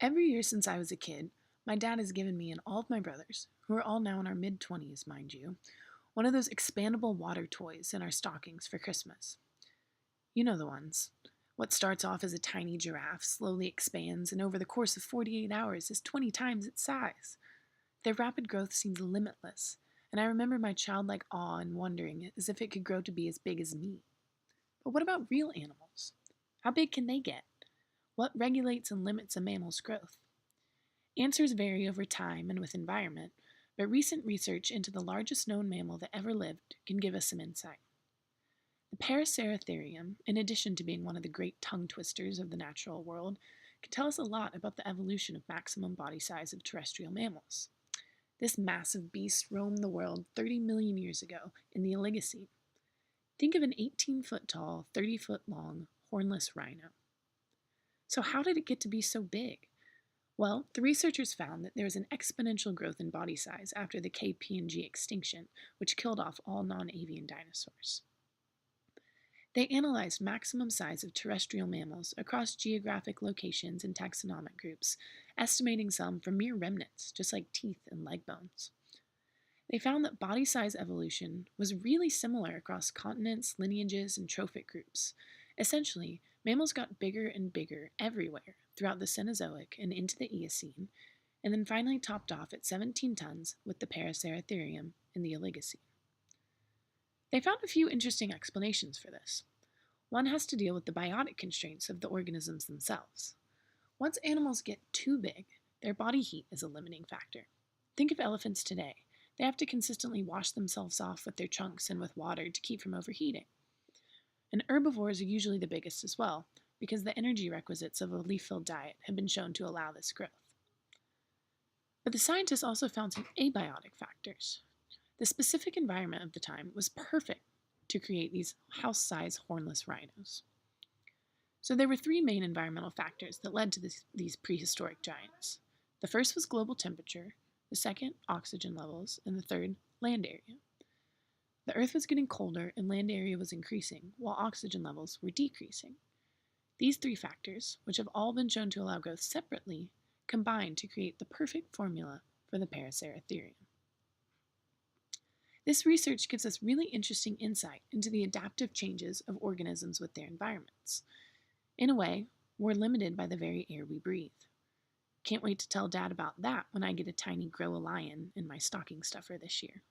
Every year since I was a kid, my dad has given me and all of my brothers, who are all now in our mid 20s, mind you, one of those expandable water toys in our stockings for Christmas. You know the ones. What starts off as a tiny giraffe slowly expands and over the course of 48 hours is 20 times its size. Their rapid growth seems limitless, and I remember my childlike awe and wondering as if it could grow to be as big as me. But what about real animals? How big can they get? What regulates and limits a mammal's growth? Answers vary over time and with environment, but recent research into the largest known mammal that ever lived can give us some insight. The Paraceratherium, in addition to being one of the great tongue twisters of the natural world, can tell us a lot about the evolution of maximum body size of terrestrial mammals. This massive beast roamed the world 30 million years ago in the Oligocene. Think of an 18-foot tall, 30-foot long, hornless rhino. So how did it get to be so big? Well, the researchers found that there was an exponential growth in body size after the KP&G extinction, which killed off all non-avian dinosaurs. They analyzed maximum size of terrestrial mammals across geographic locations and taxonomic groups, estimating some from mere remnants, just like teeth and leg bones. They found that body size evolution was really similar across continents, lineages, and trophic groups. Essentially, mammals got bigger and bigger everywhere throughout the Cenozoic and into the Eocene, and then finally topped off at 17 tons with the Paraceratherium in the Oligocene. They found a few interesting explanations for this. One has to deal with the biotic constraints of the organisms themselves. Once animals get too big, their body heat is a limiting factor. Think of elephants today. They have to consistently wash themselves off with their trunks and with water to keep from overheating. And herbivores are usually the biggest as well, because the energy requisites of a leaf-filled diet have been shown to allow this growth. But the scientists also found some abiotic factors. The specific environment of the time was perfect to create these house-sized hornless rhinos. So there were three main environmental factors that led to these prehistoric giants. The first was global temperature, the second, oxygen levels, and the third, land area. The Earth was getting colder and land area was increasing, while oxygen levels were decreasing. These three factors, which have all been shown to allow growth separately, combined to create the perfect formula for the Paraceratherium. This research gives us really interesting insight into the adaptive changes of organisms with their environments. In a way, we're limited by the very air we breathe. Can't wait to tell Dad about that when I get a tiny grow-a-lion in my stocking stuffer this year.